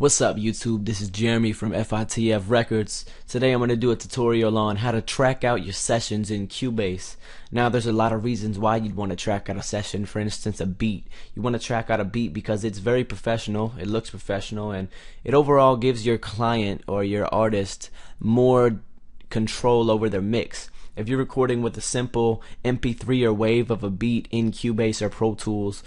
What's up YouTube, this is Jeremy from FITF Records. Today I'm going to do a tutorial on how to track out your sessions in Cubase. Now there's a lot of reasons why you'd want to track out a session. For instance, a beat. You want to track out a beat because it's very professional, it looks professional, and it overall gives your client or your artist more control over their mix. If you're recording with a simple MP3 or wave of a beat in Cubase or Pro Tools,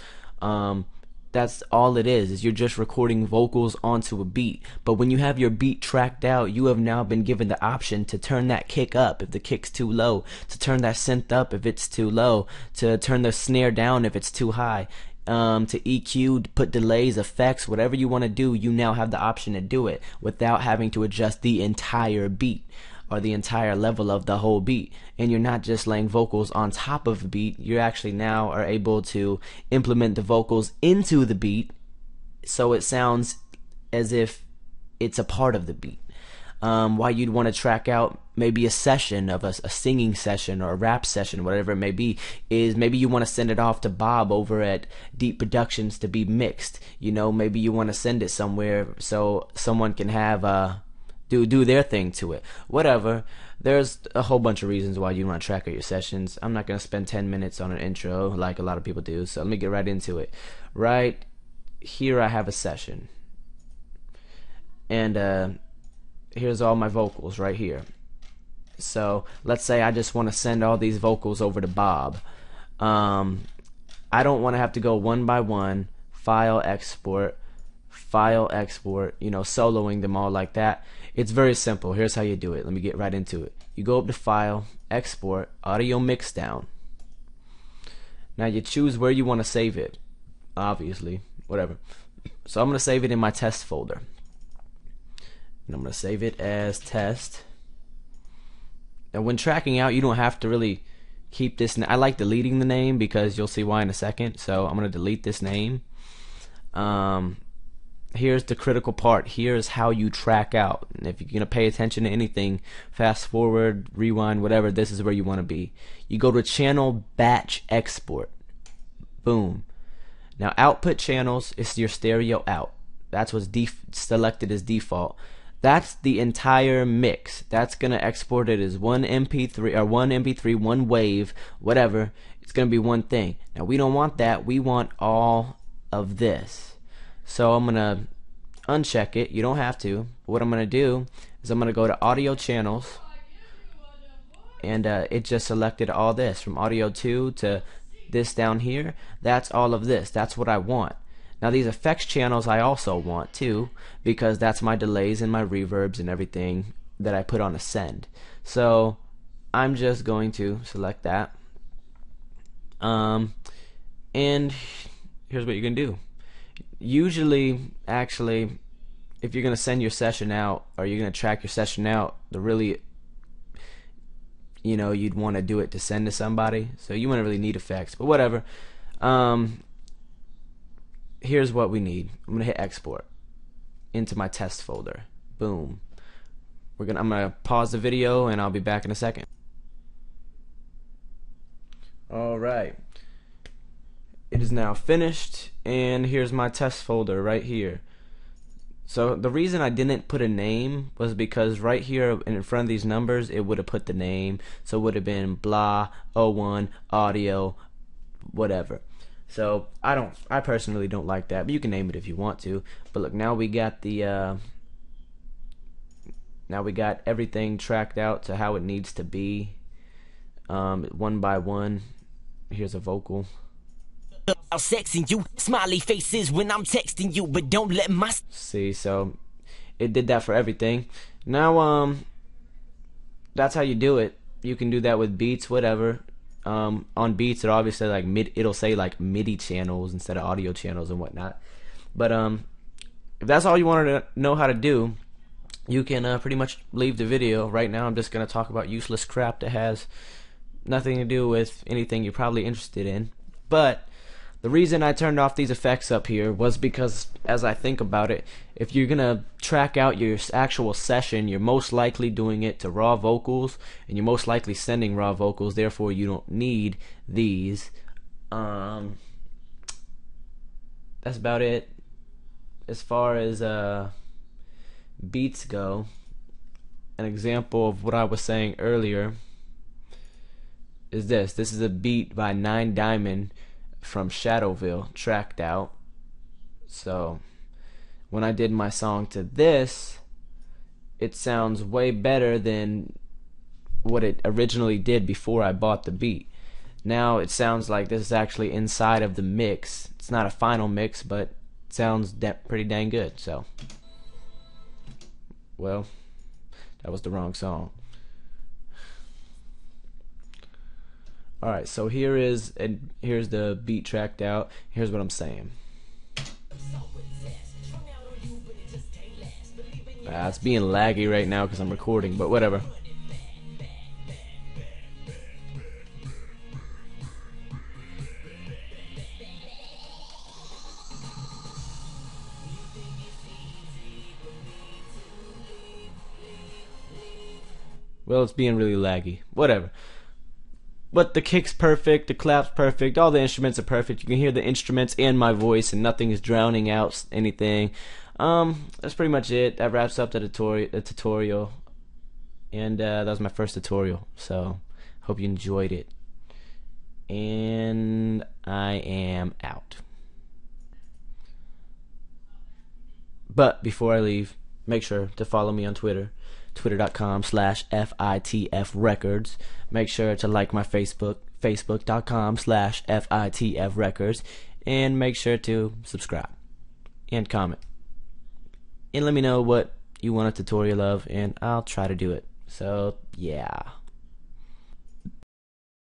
that's all it is you're just recording vocals onto a beat. But when you have your beat tracked out, you have now been given the option to turn that kick up if the kick's too low, to turn that synth up if it's too low, to turn the snare down if it's too high, to EQ, put delays, effects, whatever you want to do. You now have the option to do it without having to adjust the entire beat or the entire level of the whole beat. And you're not just laying vocals on top of a beat, you actually now are able to implement the vocals into the beat so it sounds as if it's a part of the beat. Why you'd want to track out maybe a session of a singing session or a rap session, whatever it may be, is maybe you want to send it off to Bob over at Deep Productions to be mixed. You know, maybe you want to send it somewhere so someone can have do their thing to it. Whatever. There's a whole bunch of reasons why you want to track out your sessions. I'm not going to spend 10 minutes on an intro like a lot of people do, so let me get right into it. Right here I have a session, and here's all my vocals right here. So let's say I just want to send all these vocals over to Bob. I don't want to have to go one by one, file export, you know, soloing them all like that. It's very simple. Here's how you do it. Let me get right into it. You go up to File, Export, Audio Mix Down. Now you choose where you want to save it, obviously, whatever. So I'm going to save it in my test folder. And I'm going to save it as test. And when tracking out, you don't have to really keep this. I like deleting the name because you'll see why in a second. So I'm going to delete this name. Here's the critical part. Here's how you track out. And if you're going to pay attention to anything, fast forward, rewind, whatever, this is where you want to be. You go to Channel Batch Export. Boom. Now output channels is your stereo out. That's what's selected as default. That's the entire mix. That's going to export it as one MP3 or one MP3, one wave, whatever. It's going to be one thing. Now we don't want that. We want all of this. So I'm going to uncheck it. You don't have to. What I'm going to do is I'm going to go to Audio Channels, and it just selected all this from Audio 2 to this down here. That's all of this. That's what I want. Now these effects channels I also want too, because that's my delays and my reverbs and everything that I put on a send. So I'm just going to select that. And here's what you can do. Usually, actually, if you're going to send your session out or you're going to track your session out, you'd want to do it to send to somebody, so you wouldn't really need effects, but whatever. Here's what we need. I'm going to hit export into my test folder. Boom. I'm going to pause the video and I'll be back in a second. Alright. It is now finished, and here's my test folder right here. So the reason I didn't put a name was because right here in front of these numbers it would have put the name, so it would have been blah 01 audio whatever. So I personally don't like that, but you can name it if you want to. But look, now we got the now we got everything tracked out to how it needs to be, one by one. Here's a vocal. Sexing you, smiley faces when I'm texting you, but don't let my see. So it did that for everything. Now that's how you do it. You can do that with beats, whatever. On beats it obviously like it'll say like MIDI channels instead of audio channels and whatnot. But if that's all you wanted to know how to do, you can pretty much leave the video. Right now I'm just gonna talk about useless crap that has nothing to do with anything you're probably interested in. But the reason I turned off these effects up here was because, as I think about it, if you're gonna track out your actual session, you're most likely doing it to raw vocals, and you're most likely sending raw vocals, therefore you don't need these. That's about it. As far as beats go, an example of what I was saying earlier is this. This is a beat by Nine Diamond from Shadowville, tracked out. So when I did my song to this, it sounds way better than what it originally did before I bought the beat. Now it sounds like this is actually inside of the mix. It's not a final mix, but it sounds pretty dang good. So, well, that was the wrong song. Alright, so here's the beat tracked out. Here's what I'm saying. It's being laggy right now because I'm recording, but whatever. Well, it's being really laggy. Whatever. But the kick's perfect, the clap's perfect, all the instruments are perfect. You can hear the instruments and my voice, and nothing is drowning out anything. That's pretty much it. That wraps up the tutorial. And that was my first tutorial. So, hope you enjoyed it. And I am out. But before I leave, make sure to follow me on Twitter. Twitter.com/FITFrecords. Make sure to like my Facebook, Facebook.com/FITFrecords. And make sure to subscribe and comment. And let me know what you want a tutorial of, and I'll try to do it. So, yeah.